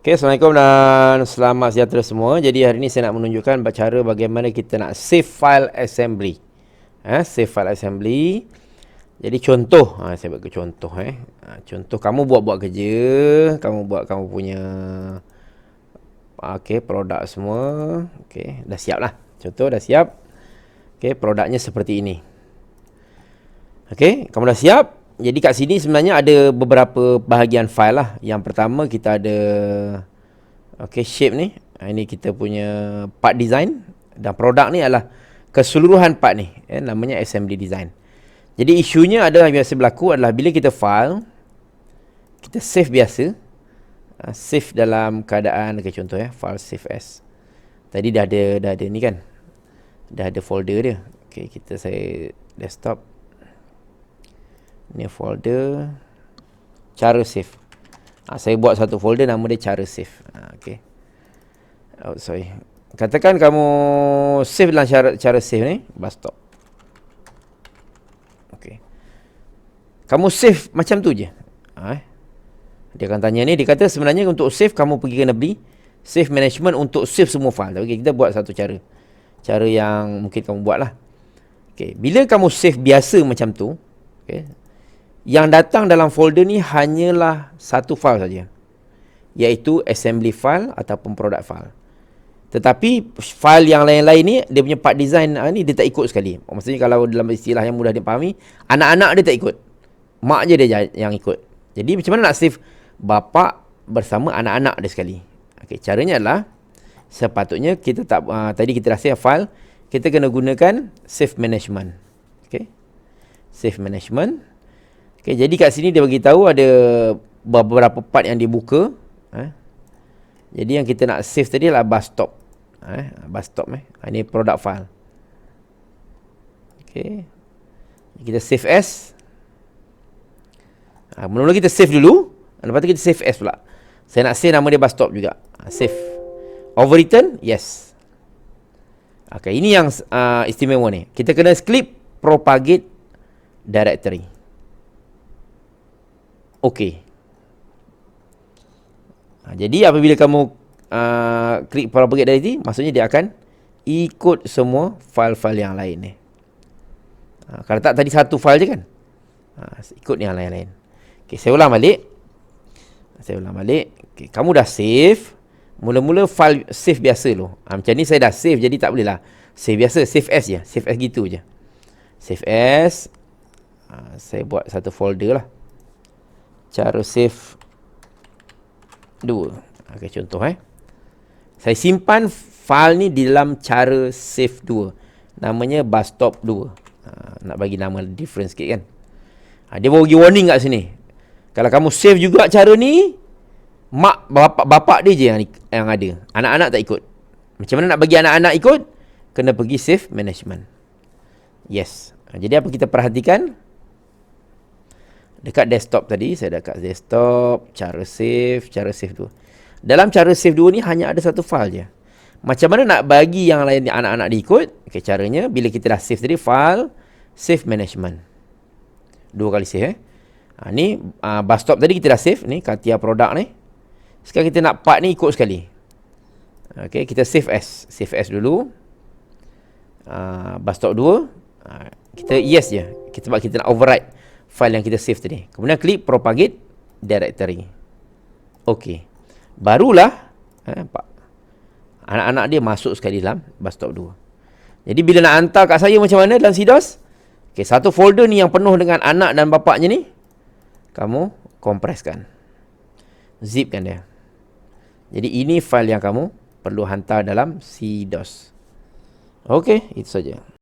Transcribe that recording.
Okay, Assalamualaikum dan selamat sejahtera semua. Jadi hari ini saya nak menunjukkan cara bagaimana kita nak save file assembly. Save file assembly. Jadi contoh, saya buat ke contoh. Contoh kamu buat kerja, kamu buat kamu punya produk semua. Dah siap lah. Contoh dah siap. Produknya seperti ini. Kamu dah siap. Jadi kat sini sebenarnya ada beberapa bahagian file lah. Yang pertama kita ada shape ni. Ini kita punya part design. Dan produk ni adalah keseluruhan part ni. Namanya assembly design. Jadi isunya adalah biasa berlaku adalah bila kita file, kita save biasa. Save dalam keadaan, contoh file save as. Tadi dah ada ni kan. Dah ada folder dia. Saya desktop. Ni folder cara save. Saya buat satu folder nama dia cara save. Katakan kamu save dalam cara save ni, bus stop. Kamu save macam tu je. Dia akan tanya ni, dia kata sebenarnya untuk save kamu pergi kena beli save management untuk save semua file. Kita buat satu cara. Cara yang mungkin kamu buat lah. Bila kamu save biasa macam tu, yang datang dalam folder ni hanyalah satu file saja, iaitu assembly file ataupun product file. Tetapi file yang lain-lain ni, dia punya part design ni dia tak ikut sekali. Maksudnya kalau dalam istilah yang mudah dipahami, anak-anak dia tak ikut, mak je dia yang ikut. Jadi macam mana nak save bapa bersama anak-anak dia sekali? Caranya adalah sepatutnya kita tak tadi kita dah save file, kita kena gunakan save management. Save management. Jadi kat sini dia bagi tahu ada beberapa part yang dibuka. Jadi yang kita nak save tadi adalah bus stop. Bus stop ini product file. Kita save as. Mula-mula kita save dulu, lepas tu kita save as pula. Saya nak save nama dia bus stop juga. Save. Overwritten? Yes. Ini yang istimewa ni. Kita kena klik propagate directory. Jadi apabila kamu klik propagate directory, maksudnya dia akan ikut semua file-file yang lain ni. Kalau tak tadi satu file je kan, ikut yang lain-lain. Saya ulang balik. Kamu dah save. Mula-mula file save biasa dulu. Macam ni saya dah save, jadi tak boleh lah save biasa, save as je. Save as gitu je. Save as. Saya buat satu folder lah. Cara save 2. Contoh saya simpan file ni di dalam cara save 2. Namanya bus stop 2. Nak bagi nama different sikit kan. Dia bagi warning kat sini. Kalau kamu save juga cara ni, mak bapak dia je yang ada. Anak-anak tak ikut. Macam mana nak bagi anak-anak ikut? Kena pergi save management. Yes. Jadi apa kita perhatikan? Dekat desktop tadi, saya dekat desktop, cara save 2. Dalam cara save 2 ni hanya ada satu file je. Macam mana nak bagi yang lain anak-anak diikut? Caranya, bila kita dah save tadi, file, save management. 2 kali save. Ni bus stop tadi kita dah save. Ni Katia produk ni. Sekarang kita nak part ni ikut sekali. Kita save as. Save as dulu. Bus stop 2. Kita yes je. Sebab kita nak override file yang kita save tadi. Kemudian klik propagate directory. Barulah anak-anak dia masuk sekali dalam bus stop 2. Jadi bila nak hantar kat saya macam mana dalam CDOS? Satu folder ni yang penuh dengan anak dan bapaknya ni, kamu kompreskan. Zipkan dia. Jadi ini file yang kamu perlu hantar dalam CDOS. Itu saja.